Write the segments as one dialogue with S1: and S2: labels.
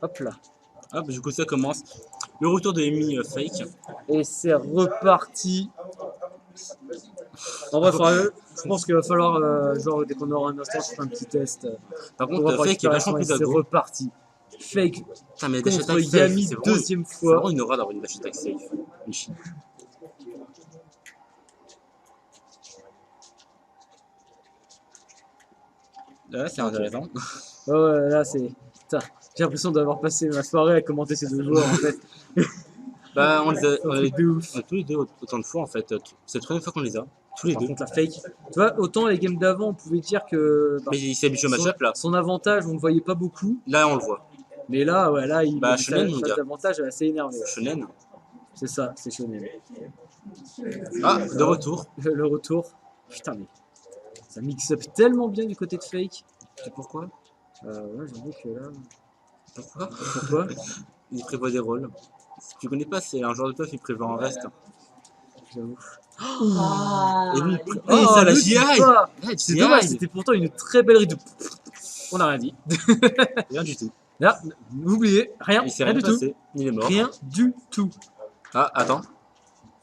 S1: Hop là.
S2: Hop, du coup ça commence. Le retour de Amy fake.
S1: Et c'est reparti. En vrai, je pense qu'il va falloir, genre, dès qu'on aura un instant, je ferai un petit test.
S2: Par
S1: On va
S2: contre, fake est vachement plus
S1: c'est
S2: aggro.
S1: reparti. Fake
S2: Putain, mais dash
S1: contre
S2: attack safe,
S1: Yami,
S2: c'est vraiment,
S1: deuxième
S2: c'est
S1: fois.
S2: vraiment une horreur d'avoir une dash attack safe. Michi. Là, c'est intéressant.
S1: Ouais, là, c'est. Putain, j'ai l'impression d'avoir passé ma soirée à commenter ces deux joueurs en fait.
S2: Bah, on les a,
S1: C'est un truc de ouf.
S2: on a tous les deux autant de fois en fait. C'est la première fois qu'on les a. Tous les
S1: Par
S2: deux.
S1: contre, la fake. Tu vois, autant les games d'avant, on pouvait dire que.
S2: Mais il s'est habitué au match-up là.
S1: Son avantage, on ne voyait pas beaucoup.
S2: Là, on le voit.
S1: Mais là, ouais, là, il
S2: Bah,
S1: a
S2: Shonen, mon gars.
S1: d'avantage assez énervé.
S2: Shonen.
S1: C'est ça, c'est Shonen.
S2: Ah, de retour.
S1: Le retour. Putain, mais. Ça mix up tellement bien du côté de fake.
S2: Tu sais pourquoi?
S1: Ouais, j'avoue que là.
S2: Pourquoi?
S1: Pourquoi?
S2: Il prévoit des rôles. Si tu connais pas, c'est un joueur de puff, il prévoit un reste.
S1: J'avoue.
S2: Et lui,
S1: Oh,
S2: ça la
S1: le
S2: GI!
S1: pas.
S2: Ouais,
S1: C'est dommage, c'était pourtant une très belle ride. On n'a rien dit.
S2: Rien du tout.
S1: Là, oubliez, rien,
S2: Il s'est
S1: rien
S2: rien
S1: du tout.
S2: passé. Il est mort.
S1: Rien du tout.
S2: Ah, attends.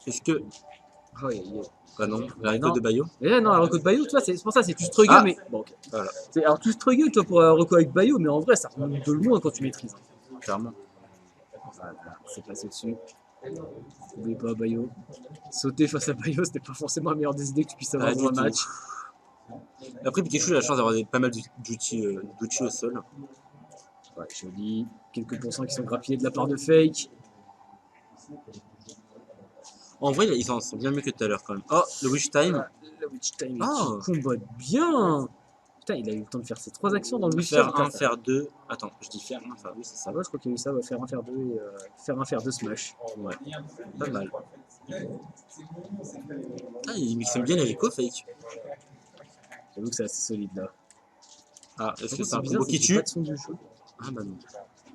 S2: Est-ce que.
S1: Oh, yeah.
S2: Bah non, la
S1: Non.
S2: record de Bayo.
S1: Et là, non, la reco de Bayo, tu vois, c'est pour ça, c'est tu struggle,
S2: Ah.
S1: mais bon, ok.
S2: Voilà,
S1: Alors, tu struggle, toi, pour reco avec Bayo, mais en vrai, ça remonte de loin quand tu maîtrises.
S2: clairement.
S1: Voilà, c'est passé dessus. N'oubliez pas Bayo. Sauter face à Bayo, c'était pas forcément la meilleure des idées que tu puisses avoir dans un match.
S2: Après, Pikachu a la chance d'avoir pas mal d'outils au sol.
S1: Ouais, joli. Quelques pourcents qui sont grappillés de la part de Fake.
S2: En vrai, ils sont bien mieux que tout à l'heure quand même. Oh, le Wish Time.
S1: Le Witch Time
S2: Oh.
S1: qui combat bien. Putain, il a eu le temps de faire ses 3 actions dans le Witch
S2: Faire
S1: Time.
S2: 1, faire 2. Attends, je dis faire 1, faire 2, c'est ça.
S1: Ça va, je crois qu'il y a eu ça, va faire un faire 2 et faire un faire 2 smash.
S2: Ouais, pas mal. Ah, il mixe bien les Rico Fake.
S1: J'avoue que c'est assez solide là.
S2: Ah, est-ce que c'est un
S1: bizarre,
S2: combo qui
S1: c'est pas
S2: tue?
S1: de son du jeu.
S2: Ah bah non.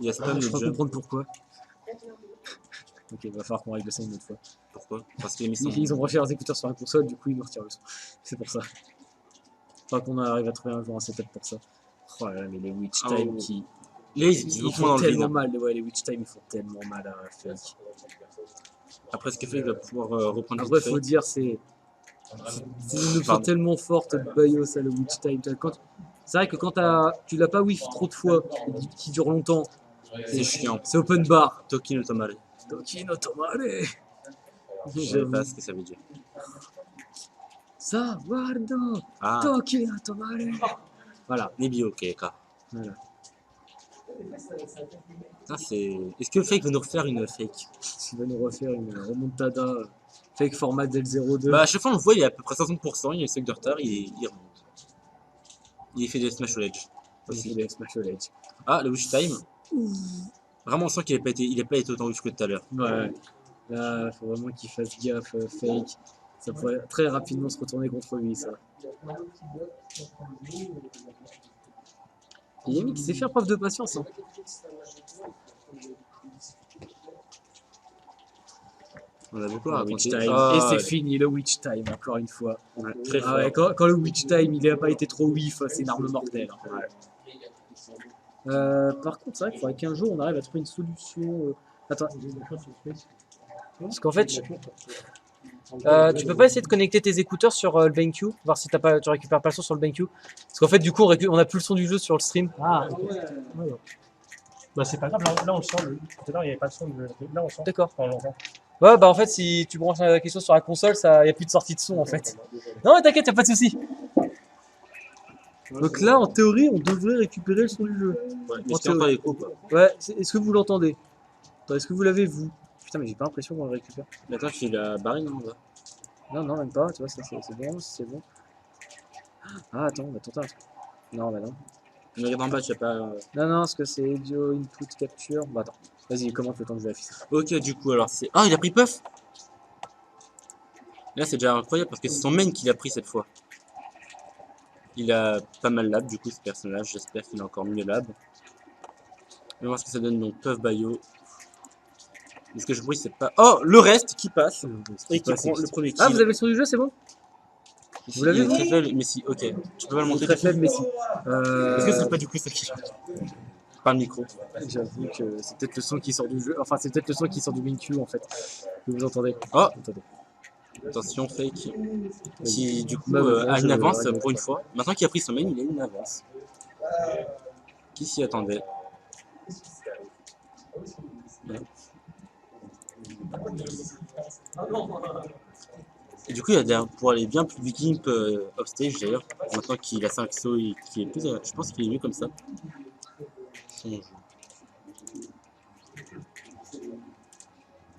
S2: Il y a spam
S1: Je
S2: le
S1: peux
S2: jump.
S1: comprendre pourquoi. Ok, il va falloir qu'on règle ça une autre fois.
S2: Pourquoi? Parce qu'il a mis son.
S1: Ils ont branché leurs écouteurs sur la console, du coup ils nous retirent le son. C'est pour ça. Faut qu'on arrive à trouver un jour un setup pour ça. Oh là là, mais les Witch Time qui.
S2: Là, ils font dans
S1: font
S2: le
S1: tellement
S2: vide.
S1: mal, ouais, les Witch Time ils font tellement mal à Fake.
S2: Après, ce que fait, il va pouvoir reprendre
S1: Après,
S2: vite
S1: faut
S2: fait.
S1: dire, c'est une option
S2: Pardon.
S1: tellement forte de Bayo, ça, le Witch Time. C'est vrai que quand tu l'as pas whiff trop de fois, et qui dure longtemps,
S2: C'est chiant.
S1: c'est open bar.
S2: Toki no Tomare.
S1: Toki no Tomare.
S2: Je sais pas ce que ça veut dire.
S1: Ça, guardo,
S2: Ah,
S1: Toki no Tomare. Voilà.
S2: Nebio, ok, car.
S1: Voilà.
S2: Ça, c'est. Est-ce que Fake va nous refaire une Fake?
S1: Il va nous refaire une remontada Fake format del 02.
S2: Bah, à chaque fois, on le voit, il est à peu près 60%, il y a 5 de retard, il remonte. Il fait des Smash au Ledge.
S1: Aussi, il a Smash Ledge.
S2: Ah, le Wish Time. Vraiment, on sent qu'il n'a pas été autant wish que tout à l'heure.
S1: Ouais. Là, faut vraiment qu'il fasse gaffe, Fake. Ça pourrait très rapidement se retourner contre lui, ça. Et Yami qui sait faire preuve de patience. Hein.
S2: On a beaucoup à
S1: Witch
S2: raconter.
S1: Time.
S2: Ah,
S1: Et c'est fini le Witch Time, encore une fois.
S2: ouais, très fort.
S1: Ah ouais, quand le Witch Time il n'a pas été trop whiff, c'est une arme mortelle. Hein. Par contre, c'est vrai qu'il faudrait qu'un jour on arrive à trouver une solution. Attends. Parce qu'en fait, tu peux pas essayer de connecter tes écouteurs sur le BenQ, voir si tu récupères pas le son sur le BenQ. Parce qu'en fait, du coup, on a plus le son du jeu sur le stream.
S3: Ah, ouais. Bah, c'est pas grave, là on le sent. Tout à l'heure, il n'y avait pas de son. Là, on le sent.
S1: D'accord.
S3: Enfin, on l'entend.
S1: Ouais, bah en fait, si tu branches la question sur la console, il n'y a plus de sortie de son en fait. Non, mais t'inquiète, y a pas de souci. Donc là, en théorie, on devrait récupérer le son du jeu.
S2: Ouais, mais c'était encore l'écho, quoi.
S1: Ouais, est-ce que vous l'entendez? Est-ce que vous l'avez, vous? Putain, mais j'ai pas l'impression qu'on le récupère.
S2: Mais attends, je suis la barine, non, là.
S1: Non, même pas, tu vois, c'est bon, c'est bon. Ah, attends, on va tenter un truc. Non, bah non.
S2: Je me regarde en bas, je sais pas.
S1: Non, parce que c'est audio input capture. Bah attends, vas-y, commente le temps que je vérifie ça.
S2: Ok, du coup, alors c'est. Ah, il a pris Puff. Là, c'est déjà incroyable parce que c'est son main qu'il a pris cette fois. Il a pas mal lab, du coup, ce personnage. J'espère qu'il a encore mieux lab. On va voir ce que ça donne. Donc, Puff Bayo. Est-ce que je bruit, c'est pas. Oh, le reste qui passe. Et qui prend le premier kill.
S1: Ah, vous avez le son du jeu, c'est bon?
S2: Ici,
S1: vous l'avez
S2: il est
S1: vu
S2: très faible, mais si, ok. Tu peux pas le montrer.
S1: Très faible, mais si.
S2: Est-ce que c'est pas du coup ça qui. Par le micro.
S1: J'avoue que c'est peut-être le son qui sort du jeu. Enfin, c'est peut-être le son qui sort du BenQ en fait. Que vous entendez.
S2: Oh,
S1: Attendez.
S2: attention, Fake. Qui du coup
S1: Bah, bah,
S2: a
S1: je-
S2: une avance
S1: ouais,
S2: pour une fois. Maintenant qu'il a pris son main, il a une avance. Qui s'y attendait? Ouais. Et du coup, il y a pour aller bien plus gimp upstage d'ailleurs. Maintenant qu'il a 5 sauts et qu'il est plus. Je pense qu'il est mieux comme ça. Son jeu.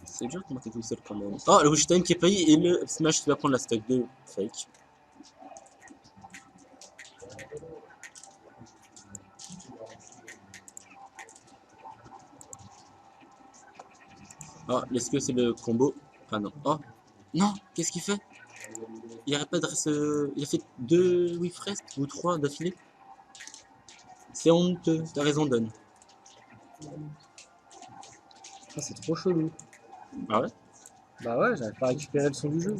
S2: C'est dur comment t'es tout seul quand même. Oh, le wish time qui est payé et le smash qui va prendre la stock de Fake. Oh, est-ce que c'est le combo? Ah non. Oh, non, qu'est-ce qu'il fait? Il arrête pas de rester. Il a fait 2 whiff rest ou 3 d'affilée. C'est honteux, t'as raison, Don.
S1: Ah, c'est trop chelou.
S2: Ah ouais?
S1: Bah ouais, j'arrive pas à récupérer le son du jeu.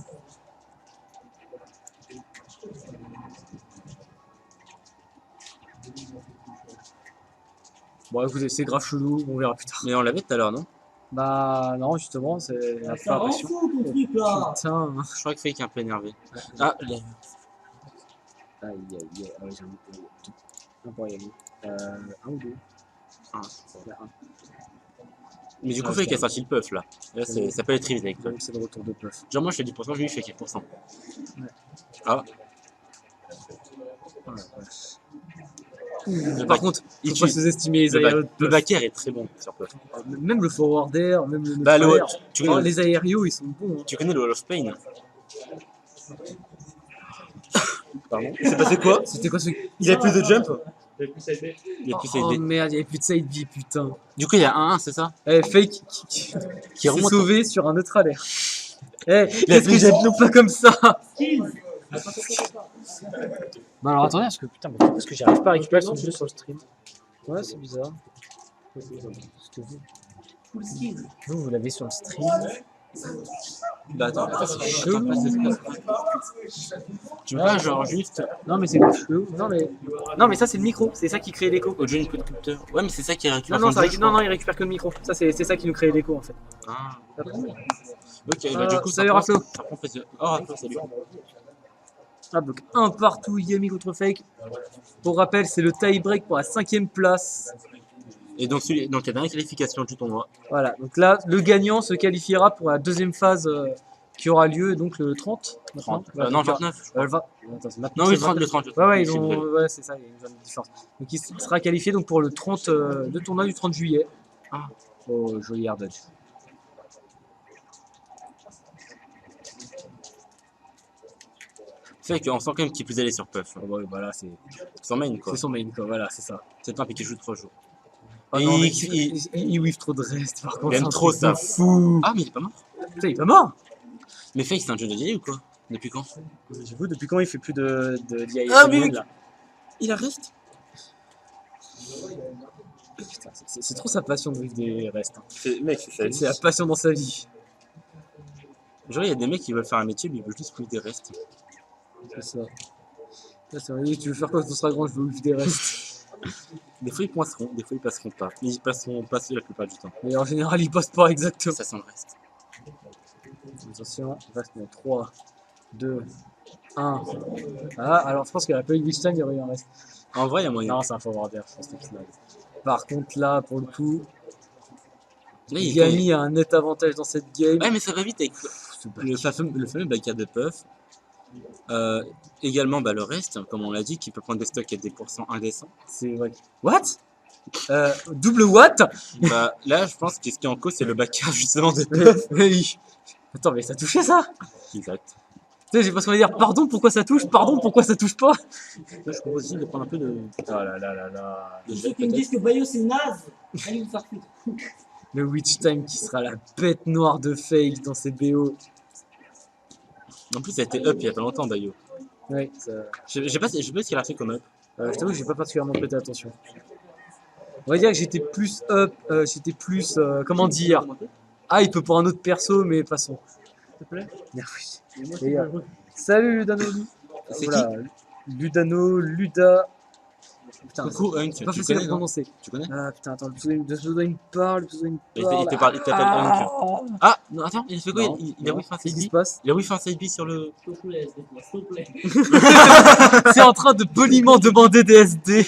S1: Bon, écoutez, c'est grave chelou, on verra plus tard.
S2: Mais on l'avait tout à l'heure, non?
S1: Bah non, justement, c'est la
S4: Ça rend
S1: pression.
S4: fou ton truc là.
S1: Putain.
S2: Je crois que Fake est un peu énervé. Ah,
S1: Aïe aïe aïe. Ah ouais, j'ai un pour y aller. Un ou deux.
S2: Ah.
S1: Il y a un.
S2: mais du coup,
S1: Ah,
S2: Fake
S1: ok.
S2: a sorti le puff là. Là, ça peut être très vite avec toi.
S1: Donc c'est le retour de puff.
S2: Genre, moi je fais 10%, je lui fais 4%.
S1: Ouais.
S2: Ah,
S1: Ah, la vache.
S2: le
S1: Par
S2: back-
S1: contre,
S2: il
S1: faut pas
S2: tue.
S1: sous-estimer les
S2: Le,
S1: aérios de
S2: le
S1: puff.
S2: back air est très bon sur puff.
S1: Même le forward air, même le
S2: Bah,
S1: neutral air.
S2: tu
S1: Oh,
S2: connais,
S1: les aérios, ils sont bons. Hein.
S2: tu connais le Wall of Pain?
S1: Pardon.
S2: Il s'est passé quoi?
S1: C'était quoi ce.
S2: Il a plus de jump?
S3: Et puis ça a été.
S2: Il a plus
S1: Oh
S2: aidé.
S1: merde, il y avait plus de side B, putain.
S2: Du coup, il y a 1-1, c'est ça?
S1: Eh, Fake qui
S2: Qui
S1: s'est
S2: remonte.
S1: sauvé sur un neutral air. Eh,
S2: Il a
S1: qu'est-ce que
S2: fait
S1: j'aime pas comme ça?
S4: Skills.
S1: Bah alors attendez, parce que putain, mais pourquoi est-ce que j'arrive pas à récupérer son jeu sur le stream? Ouais, c'est bizarre. Parce que
S4: Full skills.
S1: vous l'avez sur le stream.
S2: Bah, attends,
S1: C'est chelou.
S2: tu vois, genre juste.
S1: Non, mais c'est chelou. Non, mais ça, c'est le micro. C'est ça qui crée l'écho.
S2: Audio input coupteur. Ouais, mais c'est ça qui récupère.
S1: Non, non,
S2: son jeu, je
S1: non,
S2: crois.
S1: il récupère que le micro. Ça, c'est ça qui nous crée l'écho en fait.
S2: Ah. Ok, bah du coup,
S1: salut,
S2: ça
S1: Raflo.
S2: prend plaisir. Oh, Raflo, salut.
S1: Ah, donc un partout, Yami contre Fake. Pour rappel, c'est le tie-break pour la 5ème place.
S2: Et donc, donc la dernière qualification du tournoi.
S1: Voilà, donc là, le gagnant se qualifiera pour la 2ème phase qui aura lieu donc le 30.
S2: 30.
S1: maintenant.
S2: Non, 29. Je crois.
S1: Le 20. Attends, c'est maintenant,
S2: Non, oui,
S1: c'est
S2: 30, le 30.
S1: Ouais, ouais,
S2: Je suis désolé.
S1: ouais, c'est ça, il y a une différence. Donc il sera qualifié donc pour le 30, le tournoi du 30 juillet.
S2: Ah.
S1: Oh, joli air dodge.
S2: C'est vrai qu'on sent quand même qu'il est plus allé sur Puff.
S1: Oh, ouais, voilà, c'est
S2: Sans main, quoi.
S1: son main, quoi, voilà, c'est ça.
S2: C'est pas un piqué joue 3 jours.
S1: Oh,
S2: Et
S1: non, mais
S2: il-
S1: il whiff trop de reste, par contre.
S2: aime
S1: c'est un
S2: trop
S1: truc
S2: ça.
S1: de fou.
S2: Ah, mais il est pas mort.
S1: Putain, il est pas mort.
S2: Mais Fake, c'est un jeu de vieille ou quoi? Depuis quand?
S1: J'avoue, depuis quand il fait plus de DIA
S2: Ah, mais-
S1: là.
S2: Il en reste.
S1: Putain, c'est trop sa passion de whiff des restes. Hein.
S2: Mec,
S1: C'est la passion dans sa vie.
S2: Genre, il y a des mecs qui veulent faire un métier, mais ils veulent juste whiff des restes.
S1: C'est ça. Là, c'est vrai, tu veux faire quoi quand tu seras grand? Je veux whiff des restes.
S2: Des fois, ils passeront, des fois, ils passeront pas. Mais ils passeront pas la plupart du temps.
S1: Mais en général, il passe pas exactement.
S2: Ça sent le reste.
S1: Attention, il reste 3, 2, 1. Ah, alors je pense qu'à la Play Wish Time, il y aurait eu un reste.
S2: En vrai, il y a moyen.
S1: Non, c'est un forward air, je pense que c'est Par contre, là, pour le coup,
S2: Là, il
S1: Yami a un net avantage dans cette game.
S2: Ouais, mais ça va vite avec le fameux backup de Puff. Également, bah, le reste, comme on l'a dit, qui peut prendre des stocks à des pourcents indécents.
S1: C'est vrai. What? Double what?
S2: Bah, là, je pense que ce qui est en cause, c'est le backup justement de
S1: Mais-
S2: Puff.
S1: oui. Attends, mais ça touchait ça?
S2: Exact.
S1: Tu sais, j'ai pas ce qu'on va dire. Pardon, pourquoi ça touche? Pardon, pourquoi ça touche pas?
S2: Là, je propose aussi de prendre un peu de.
S1: Oh là là là là.
S2: de
S4: Ceux
S2: jet,
S4: qui me
S2: peut-être.
S4: disent que Bayo c'est naze, allez vous faire foutre.
S1: Le Witch Time qui sera la bête noire de Fake dans ses BO.
S2: En plus, ça a été up il y a pas longtemps, Bayo.
S1: Ouais, ça.
S2: J'ai pas ce qu'il a fait comme up.
S1: Je t'avoue que j'ai pas particulièrement prêté attention. On va dire que j'étais plus up, j'étais plus, comment dire, hype pour un autre perso, mais passons.
S3: S'il te plaît.
S1: Merci.
S3: Et moi,
S1: Et,
S3: je
S1: Salut Ludano.
S2: C'est
S1: Voilà, Ludano, Luda. Putain,
S2: Coucou Hunk,
S1: c'est pas
S2: tu
S1: facile à
S2: connais, non?
S1: prononcer.
S2: Tu connais?
S1: Ah putain, attends, le pseudo il me parle, le pseudo il me
S2: Il
S1: parle.
S2: il t'appelle Hunk. Ah, non, attends, il fait quoi?
S1: Non,
S2: Il a
S1: non.
S2: Wi-Fi un
S1: Qu'est-ce
S2: side
S1: qui se
S2: B.
S1: passe?
S2: Il a Wi-Fi un side B sur le.
S4: S'il te plaît, s'il te plaît.
S1: C'est en train de poliment demander des SD.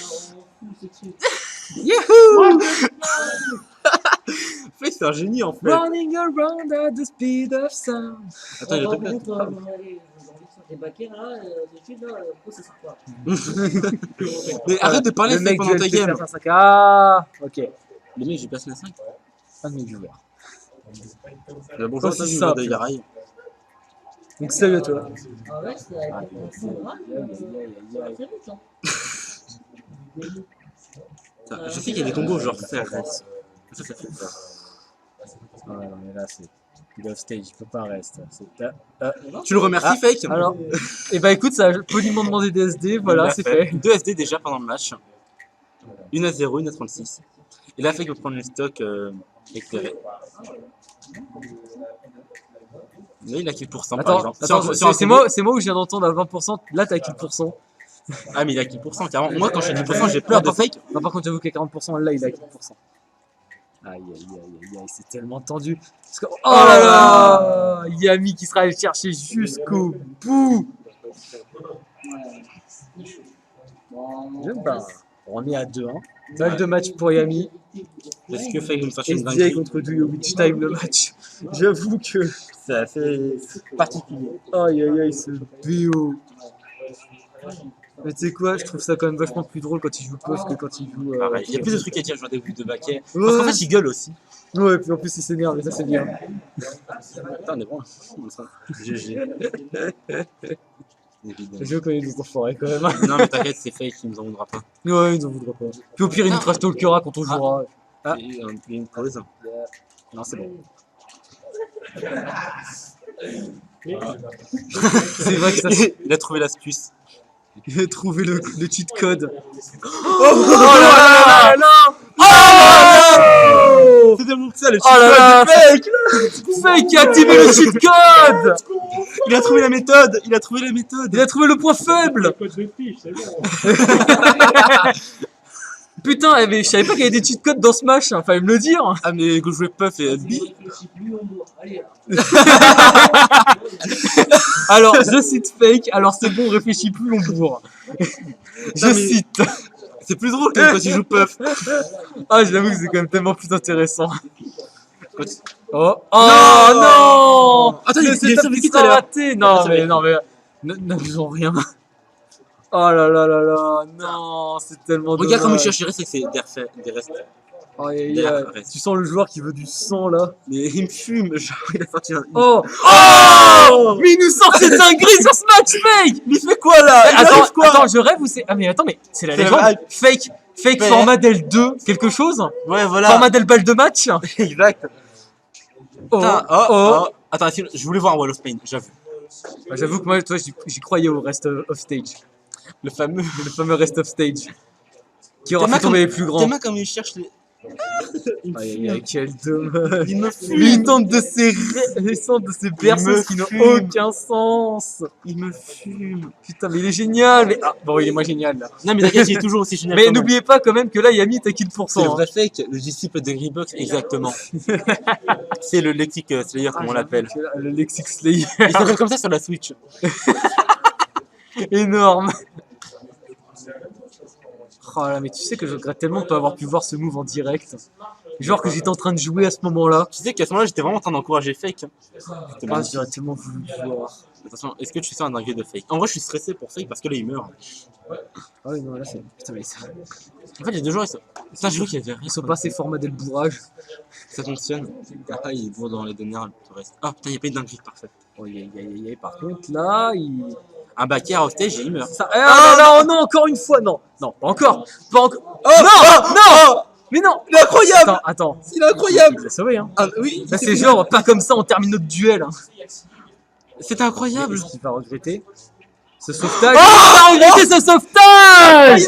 S2: Fake, c'est un génie en fait.
S1: Running around at the speed of sound.
S2: Attends, il est
S4: Par
S2: pas
S4: contre, j'ai envie de faire des baquets là, de suite là, pourquoi ça sert pas?
S2: Mais arrête de parler
S1: Le mec
S2: pendant
S1: du
S2: ta
S1: LP
S2: game.
S1: faire un sac. Ah, ok.
S2: Les mecs, j'ai passé la 5.
S1: Un de mes viewers.
S2: Bonjour,
S1: Aussi
S2: ça, je
S1: simple.
S2: de Yarai.
S1: Donc salut à toi.
S4: Ah ouais, c'est avec un fond de rame, ça va très vite, hein.
S2: Je sais qu'il y a des combos genre faire reste. Ça fait peur.
S1: Ouais, non, mais là c'est. Il off stage, il peut pas rester.
S2: Tu le remercies, Fake?
S1: Alors, et bah écoute, ça a poliment demandé des SD, voilà, c'est fait.
S2: 2 SD déjà pendant le match. 1 à 0, 1 à 36. Et là, Fake va prendre le stock éclairé. Là, il a kill % par
S1: Attends,
S2: exemple.
S1: attends,
S2: Sur un
S1: c'est
S2: combo-
S1: moi où je viens d'entendre à 20%, là t'as kill %.
S2: Ah, mais il a kill %, carrément. Moi, quand je dis %, j'ai peur de Fake.
S1: Non, par contre, j'avoue qu'à 40%, là il a kill %. Aïe aïe aïe aïe, c'est tellement tendu. Parce que... Oh là là, Yami qui sera allé le chercher jusqu'au bout. J'aime pas. On est à 2-1. Balle de match pour Yami.
S2: Est-ce que Fake va me chercher une
S1: SDA
S2: dinguerie?
S1: contre Duyo Witch Time le match. J'avoue que.
S2: C'est assez particulier.
S1: Aïe aïe aïe, ce BO. Mais tu sais quoi, je trouve ça quand même vachement plus drôle quand il joue puff que quand il joue.
S2: Pareil. Il y a plus de trucs à dire, genre des bouts de baquet.
S1: Ouais.
S2: Parce qu'en fait, il gueule aussi.
S1: Ouais, puis en plus il s'énerve, et ça c'est bien.
S2: Attends, on est bon. GG. Évidemment.
S1: Je connais des enfoirés quand même.
S2: Non, mais t'inquiète, c'est Fake, il nous en voudra pas.
S1: Ouais, ils en voudront pas. Puis au pire, il nous trash talkera quand on jouera. Ah.
S2: Il y a une pause. Non, c'est bon.
S1: C'est vrai que ça.
S2: Il a trouvé l'astuce.
S1: Il a trouvé le cheat code. Oh là là là. Oh
S2: C'est tellement ça, le
S1: Oh là là, Fake! Fake qui a activé le cheat code!
S2: Il a trouvé la méthode. Il a trouvé la méthode.
S1: Il a trouvé le point faible!
S3: Code de fiche, c'est bon.
S1: Putain, eh, mais je savais pas qu'il y avait des cheat codes dans Smash, hein, fallait me le dire!
S2: Ah, mais go jouer Puff et B.
S4: Allez,
S1: Alors, je cite Fake, alors c'est bon, réfléchis plus, on bourre. Je
S2: mais-
S1: cite.
S2: C'est plus drôle que quand il joue Puff.
S1: Ah, j'avoue que c'est quand même tellement plus intéressant.
S2: Quand il-
S1: Oh, oh non!
S2: Attends,
S1: Le
S2: il est
S1: setup
S2: sur le
S1: qui
S2: kit,
S1: sera
S2: alors.
S1: raté! Non,
S2: c'est
S1: mais
S2: vrai.
S1: non, mais. N'abusons rien. Oh là là là là, non, c'est tellement
S2: Regarde comme il
S1: dommage.
S2: cherche, il reste avec des restes.
S1: Aïe, aïe,
S2: Derrière,
S1: aïe.
S2: reste.
S1: Tu sens le joueur qui veut du sang là.
S2: Mais il me fume, genre il a sorti un.
S1: Oh! Oh! Mais il nous sort cette dinguerie sur ce match, Fake!
S2: Mais il fait quoi là?
S1: Eh, attends, je rêve ou c'est. Ah, mais attends, mais c'est la
S2: C'est
S1: légende.
S2: la hype.
S1: Fake
S2: Ouais.
S1: format Del 2, quelque chose?
S2: Ouais, voilà.
S1: Format Del balle de match?
S2: Exact.
S1: Oh,
S2: Putain, oh. Attends, je voulais voir un Wall of Pain, j'avoue.
S1: Bah, j'avoue que moi, toi, j'y croyais au rest of stage.
S2: Le fameux.
S1: Le fameux rest of stage. Qui aura
S2: T'es
S1: fait
S2: mal
S1: tomber
S2: comme-
S1: les plus grands.
S2: T'es mal comme il cherche les.
S1: Aïe, aïe, aïe, quel dommage.
S2: Il me
S1: Mais
S2: fume.
S1: il tente de ces berceuses qui n'ont
S2: fume.
S1: aucun sens.
S2: Il me fume.
S1: Putain, mais il est génial. Mais... Ah, bon, il est moins génial là.
S2: Non, mais t'inquiète, il est toujours aussi génial.
S1: Mais
S2: quand même.
S1: n'oubliez pas quand même que là, Yami t'a kill pour
S2: C'est le
S1: cent.
S2: vrai Fake, le disciple de Greenbox, exactement. C'est le Lexic Slayer, comme on l'appelle.
S1: Le Lexic Slayer.
S2: Il s'appelle comme ça sur la Switch.
S1: Énorme. Oh là, mais tu sais que je regrette tellement de pas avoir pu voir ce move en direct. Genre que j'étais en train de jouer à ce moment-là.
S2: Tu sais qu'à ce moment-là, j'étais vraiment en train d'encourager Fake. C'était
S1: Ah,
S2: magnifique.
S1: j'aurais tellement voulu le voir.
S2: Attention, est-ce que tu sens un dingue de Fake? En vrai, je suis stressé pour Fake parce que là, il meurt.
S1: Ah oui, non, là c'est. Putain, mais ça.
S2: En fait, il y a 2 jours, ils sont. Putain, j'ai cru qu'il y avait rien.
S1: Ils sont passés format dès le bourrage.
S2: Ça fonctionne. Ah, il est beau dans les dernières, le reste. Ah, putain, il n'y a pas une dinguerie parfaite.
S1: Oh, aïe, aïe, aïe, aïe. Par contre, là, il.
S2: Un backer au stage et il meurt.
S1: Ça... Ah, non, non, encore une fois, non. Non, pas encore. Pas encore. Non, non. Mais non.
S2: Il est incroyable!
S1: Attends, attends.
S2: Il est incroyable!
S1: Il l'a sauvé, hein.
S2: Ah, oui,
S1: Là, c'est genre, pas comme ça, on termine notre duel. Hein.
S2: c'est incroyable!
S1: Est-ce qu'il va regretter ce sauvetage? Il va regretter ce sauvetage!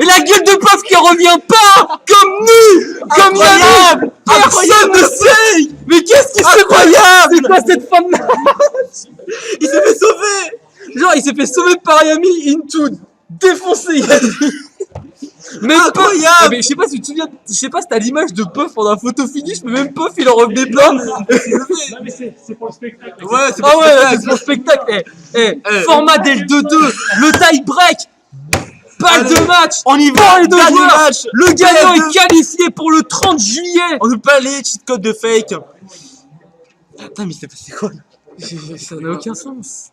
S1: Et la gueule de Puff qui revient pas! Comme nous! Comme Yami! Personne ne sait! Mais qu'est-ce qui se incroyable! C'est quoi cette fin de match?
S2: Il s'est fait sauver!
S1: Genre, il s'est fait sauver par Yami into défoncer Yami! Même Puff.
S2: Incroyable.
S1: Ah, mais je sais pas si tu te souviens, je sais pas si t'as l'image de Puff pendant la photo finish, mais même Puff il en revenait plein.
S3: Non, mais c'est pour le spectacle.
S2: Ouais, c'est
S1: Ah ouais, là, c'est pour le spectacle. Format dès le 2-2, le tie break. Balle de match.
S2: On y
S1: Pour
S2: va,
S1: les deux
S2: dernier
S1: joueurs.
S2: match.
S1: Le gagnant
S2: Deux.
S1: est qualifié pour le 30 juillet.
S2: On nous pas les cheat codes de fake. Attends, mais c'est passé quoi?
S1: Ça n'a aucun sens.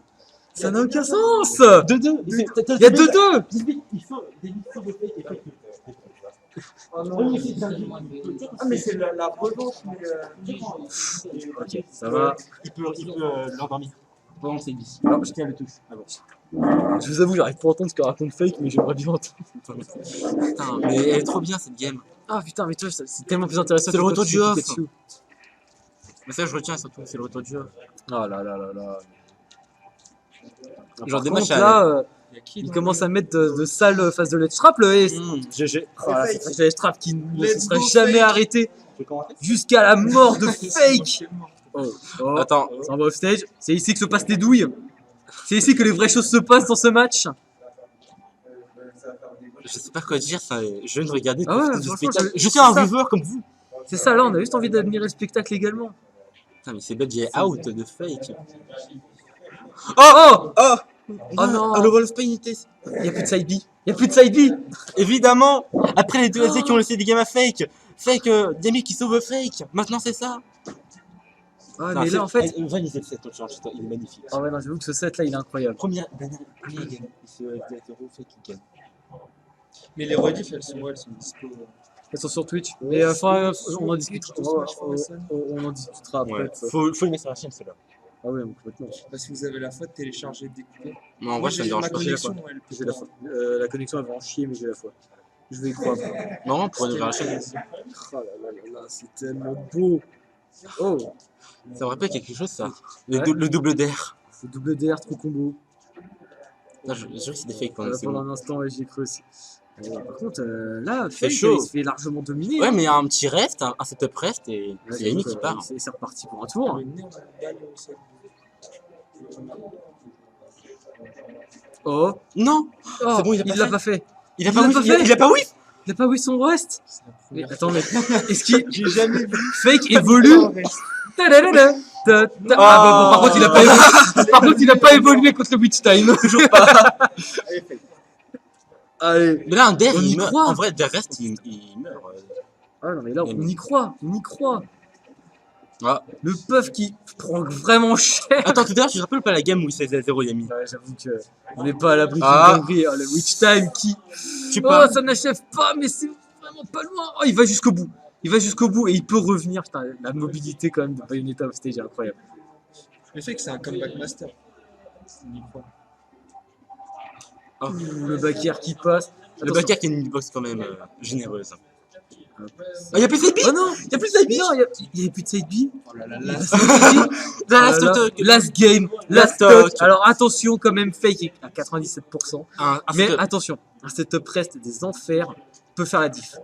S1: Ça n'a aucun sens.
S3: 2-2.
S1: Il y a 2-2.
S3: Il faut des mixes de fake et fake. Ah, mais c'est la revanche, mais.
S1: Ok, ça va.
S3: Il peut l'endormir.
S2: Pendant c'est dit.
S3: Alors, je tiens le touche. Ah bon.
S1: Je vous avoue, j'arrive pas à entendre ce que raconte Fake, mais j'aimerais bien entendre.
S2: Putain, mais elle est trop bien cette game.
S1: Ah putain, mais toi, c'est tellement plus intéressant.
S2: C'est le
S1: que
S2: retour
S1: quand
S2: du
S1: tu
S2: off.
S1: étais dessus.
S2: Mais ça, je retiens surtout, c'est le retour du off.
S1: Ah là là là là.
S2: Genre
S1: Par
S2: des
S1: contre,
S2: matchs à.
S1: là, il commence à mettre de sales phases de let's trap, le S.
S2: GG.
S1: Voilà, c'est let's trap qui ne se serait jamais arrêté jusqu'à la mort de Fake. Oh,
S2: Attends,
S1: ça en va off stage. C'est ici que se passent les douilles. C'est ici que les vraies choses se passent dans ce match.
S2: je sais pas quoi dire, ça, je viens de regarder
S1: Ah ouais,
S2: tout ce
S1: franchement,
S2: spectacle.
S1: je-
S2: Je suis un
S1: c'est ça.
S2: viewer comme vous.
S1: C'est ça, là, on a juste envie d'admirer le spectacle également.
S2: Putain, mais c'est bête, j'ai out de fake.
S1: Oh
S2: Oh
S1: non.
S2: Ah, le Wall of Pain était.
S1: Y'a plus de side B. Y'a plus de side B.
S2: Évidemment. Après les deux SD qui ont laissé des games à fake. Fake, Demi qui sauve fake. Maintenant c'est ça.
S1: Ah,
S2: Non,
S1: mais là, en fait.
S2: Van, il est le set, ton change, il est magnifique.
S1: Ah ouais, non, j'avoue que ce set là, il est incroyable.
S2: Première game. Il se fake, il gagne.
S5: Mais les rediffs, elles sont dispo.
S1: Elles sont sur Twitch. Mais enfin, on en discutera. On en discutera après.
S2: Ouais,
S1: ça.
S2: faut les mettre sur la chaîne, celle-là.
S1: Ah ouais, complètement.
S5: Si vous avez la foi de télécharger, de découper.
S2: Non, en vrai, ça me
S5: j'ai
S2: dérange
S5: ma
S2: pas.
S5: connexion, elle
S1: J'ai la foi. La connexion, elle va en chier, mais j'ai la foi. Je vais y croire.
S2: Non, on pourrait nous faire la chaîne.
S1: Oh là là là là, c'est tellement beau. Oh,
S2: Ça me rappelle quelque chose, ça.
S1: Ouais.
S2: Le double d'air.
S1: c'est double DR, trop combo.
S2: Non, je jure que c'est des fakes pendant c'est
S1: Pendant
S2: bon.
S1: un instant, ouais, j'y ai cru aussi. Par contre, là,
S2: C'est
S1: Fake,
S2: chaud.
S1: il se fait largement dominer.
S2: Ouais,
S1: hein.
S2: mais il y a un petit reste, un setup reste, et
S1: Ouais,
S2: il y a une
S1: donc,
S2: qui part.
S1: C'est reparti pour un tour. Oh,
S2: Non
S1: oh,
S2: C'est bon, il a pas
S1: l'a
S2: fait.
S1: pas fait.
S2: Il a
S1: Il
S2: pas
S1: l'a
S2: whiff,
S1: pas fait.
S2: il a pas whiff.
S1: Il a pas vu son rest. Mais attends, mais est-ce qu'il
S5: J'ai jamais vu.
S1: Fake évolue? Ta-da-da-da. Ah bah bon, par contre, il a pas évolué. Par contre, il a pas évolué contre le Witch Time. Toujours pas. Allez.
S2: Mais là, un der,
S1: On y
S2: il meurt.
S1: croit.
S2: En vrai, der reste, il meurt.
S1: Ah non, mais là, on y croit. On y croit.
S2: Ah.
S1: Le puff qui prend vraiment cher.
S2: Attends, tout à l'heure, tu te rappelles pas la game où il 16 à 0 Yami?
S1: Ouais, j'avoue que on n'est pas à l'abri d'une
S2: Ah.
S1: dinguerie. Le Witch Time qui.
S2: Tu
S1: Oh,
S2: peux.
S1: ça n'achève pas, mais c'est vraiment pas loin. Oh, il va jusqu'au bout. Il va jusqu'au bout et il peut revenir. Putain, la mobilité quand même de Bayonetta off stage est incroyable.
S5: Le fait que c'est un comeback master.
S2: Oh.
S1: Le back air qui passe.
S2: Le
S1: Attention.
S2: backer qui a une hitbox quand même généreuse. Ah, y'a plus de side B.
S1: Oh non,
S2: Y'a plus de side B.
S1: non, il y a plus de side B.
S5: Oh là là là.
S2: Last
S1: Voilà.
S2: talk.
S1: Last game, last
S2: Last
S1: talk.
S2: talk.
S1: Alors attention quand même, Fake est à 97%.
S2: Un
S1: Mais
S2: setup.
S1: attention, un setup reste des enfers peut faire la diff.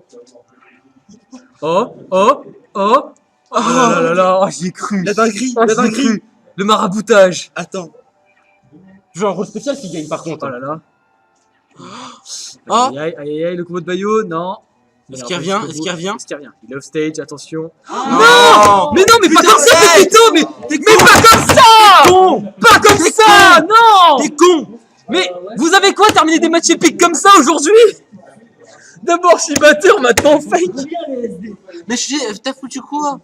S1: Oh, oh, oh. Oh là là là, oh, j'y ai cru.
S2: La dinguerie,
S1: Oh,
S2: la
S1: j'y ai
S2: dinguerie.
S1: cru. Le maraboutage.
S2: Attends. Je veux un rôle spécial qui gagne par contre.
S1: Oh là là.
S2: Oh.
S1: Aïe aïe aïe aïe, le combo de Bayo, non.
S2: Est-ce qu'il revient? Est-ce qu'il revient?
S1: Est-ce qu'il revient? Il est off stage, attention.
S2: Non.
S1: Mais non, mais pas comme ça, Pepito, mais pas comme ça!
S2: Con.
S1: Pas comme ça! Non!
S2: T'es con.
S1: Mais vous avez quoi terminer des matchs épiques comme ça aujourd'hui? D'abord Shibater, maintenant Fake.
S2: Mais t'as foutu quoi?